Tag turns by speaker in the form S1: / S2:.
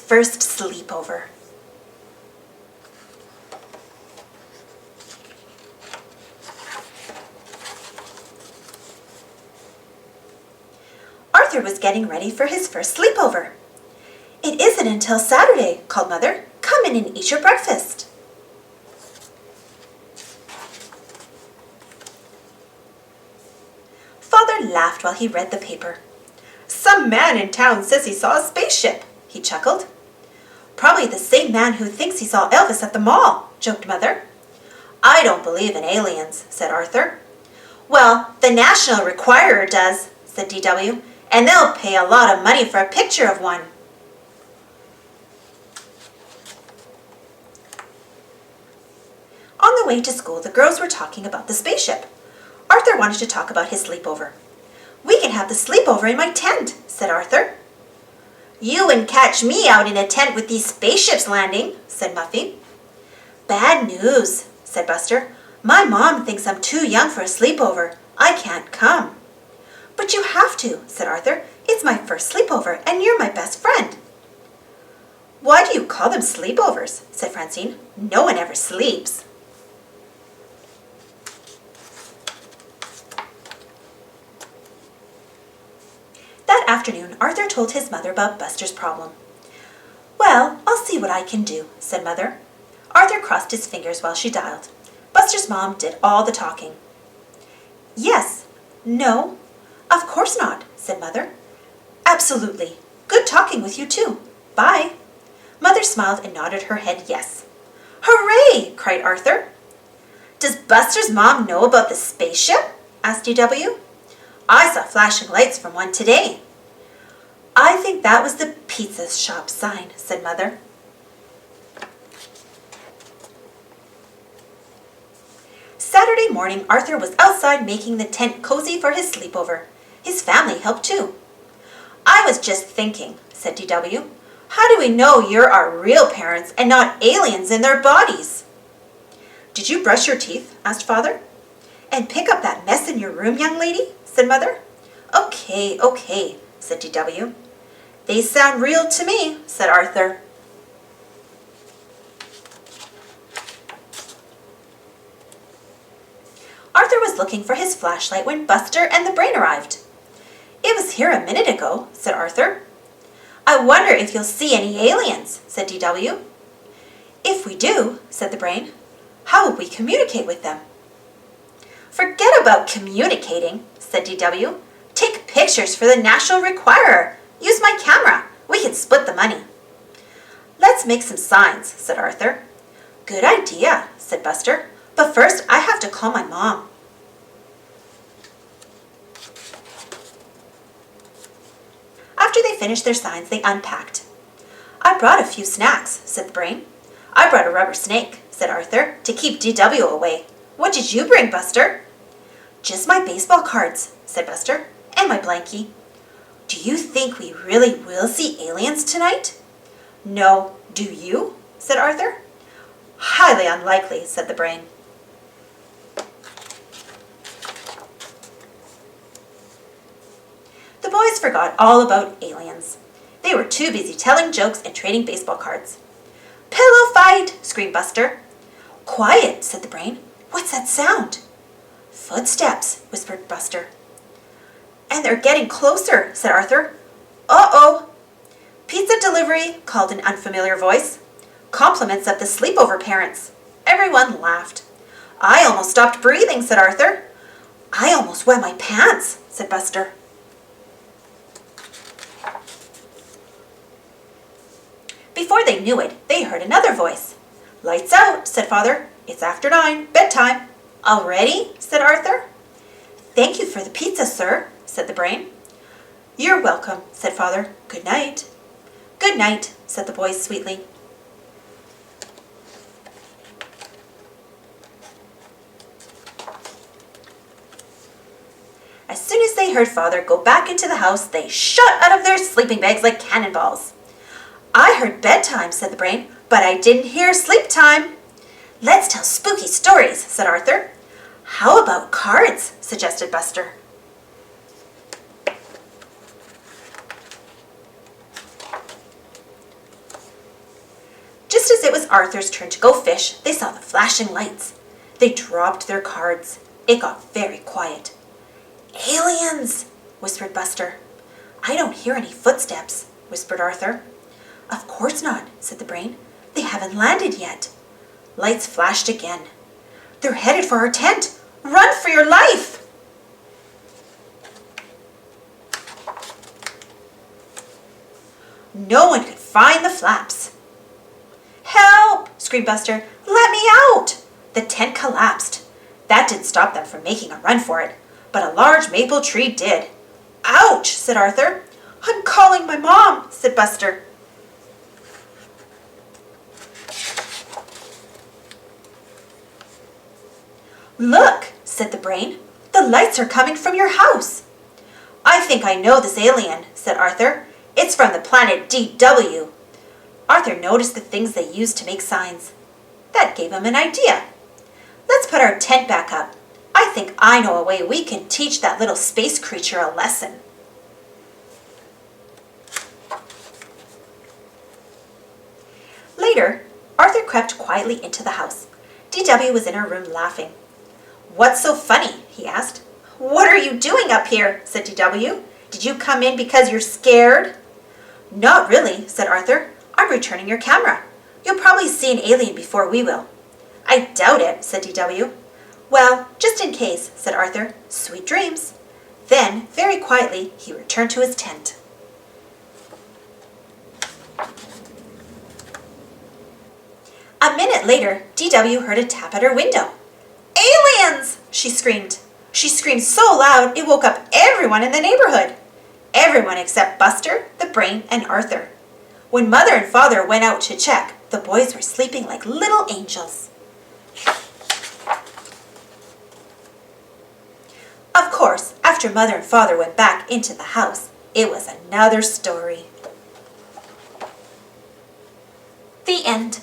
S1: first sleepover. Arthur was getting ready for his first sleepover. "It isn't until Saturday," called Mother. "Come in and eat your breakfast." Father laughed while he read the paper. "Some man in town says he saw a spaceship," he chuckled. "Probably the same man who thinks he saw Elvis at the mall," joked Mother. "I don't believe in aliens," said Arthur. "Well, the National Requirer does," said DW, "and they'll pay a lot of money for a picture of one." On the way to school, the girls were talking about the spaceship. Arthur wanted to talk about his sleepover. "We can have the sleepover in my tent," said Arthur. "You wouldn't catch me out in a tent with these spaceships landing," said Muffy. "Bad news," said Buster. "My mom thinks I'm too young for a sleepover. I can't come." "But you have to," said Arthur. "It's my first sleepover, and you're my best friend." "Why do you call them sleepovers?" said Francine. "No one ever sleeps." That afternoon, Arthur told his mother about Buster's problem. "Well, I'll see what I can do," said Mother. Arthur crossed his fingers while she dialed. Buster's mom did all the talking. "Yes, no, of course not," said Mother. "Absolutely. Good talking with you too. Bye." Mother smiled and nodded her head yes. "Hooray!" cried Arthur. "Does Buster's mom know about the spaceship?" asked DW. "I saw flashing lights from one today." "I think that was the pizza shop sign," said Mother. Saturday morning, Arthur was outside making the tent cozy for his sleepover. His family helped too. "I was just thinking," said DW, "how do we know you're our real parents and not aliens in their bodies?" "Did you brush your teeth?" asked Father. "And pick up that mess in your room, young lady?" said Mother. Okay, said DW. "They sound real to me," said Arthur. Arthur was looking for his flashlight when Buster and the Brain arrived. "It was here a minute ago," said Arthur. "I wonder if you'll see any aliens," said DW. "If we do," said the Brain, "how will we communicate with them?" "Forget about communicating," said DW. "Take pictures for the National Requirer. Use my camera. We can split the money." "Let's make some signs," said Arthur. "Good idea," said Buster. "But first I have to call my mom." After they finished their signs, they unpacked. "I brought a few snacks," said the Brain. "I brought a rubber snake," said Arthur, "to keep DW away. What did you bring, Buster?" "Just my baseball cards," said Buster, "and my blankie." "Do you think we really will see aliens tonight?" "No. Do you?" said Arthur. "Highly unlikely," said the Brain. The boys forgot all about aliens. They were too busy telling jokes and trading baseball cards. "Pillow fight!" screamed Buster. "Quiet," said the Brain. "What's that sound?" "Footsteps," whispered Buster. "And they're getting closer," said Arthur. "Uh-oh." "Pizza delivery," called an unfamiliar voice. "Compliments of the sleepover parents." Everyone laughed. "I almost stopped breathing," said Arthur. "I almost wet my pants," said Buster. Before they knew it, they heard another voice. "Lights out," said Father. "It's after 9, bedtime." "Already?" said Arthur. "Thank you for the pizza, sir," said the Brain. "You're welcome," said Father. "Good night." "Good night," said the boys sweetly. As soon as they heard Father go back into the house, they shot out of their sleeping bags like cannonballs. "I heard bedtime," said the Brain, "but I didn't hear sleep time." "Let's tell spooky stories," said Arthur. "How about cards?" suggested Buster. Arthur's turn to go fish, they saw the flashing lights. They dropped their cards. It got very quiet. "Aliens!" whispered Buster. "I don't hear any footsteps," whispered Arthur. "Of course not," said the brain. "They haven't landed yet." Lights flashed again. "They're headed for our tent! Run for your life!" No one could find the flaps. "Help!" screamed Buster. "Let me out!" The tent collapsed. That didn't stop them from making a run for it, but a large maple tree did. "Ouch!" said Arthur. "I'm calling my mom," said Buster. "Look," said the brain. "The lights are coming from your house." "I think I know this alien," said Arthur. "It's from the planet DW." Arthur noticed the things they used to make signs. That gave him an idea. "Let's put our tent back up. I think I know a way we can teach that little space creature a lesson." Later, Arthur crept quietly into the house. DW was in her room laughing. "What's so funny?" he asked. "What are you doing up here?" said DW. "Did you come in because you're scared?" "Not really," said Arthur. "I'm returning your camera. You'll probably see an alien before we will." "I doubt it," said DW. "Well, just in case," said Arthur. "Sweet dreams." Then, very quietly, he returned to his tent. A minute later, DW heard a tap at her window. "Aliens!" she screamed. She screamed so loud it woke up everyone in the neighborhood. Everyone except Buster, the brain, and Arthur. When Mother and Father went out to check, the boys were sleeping like little angels. Of course, after Mother and Father went back into the house, it was another story. The end.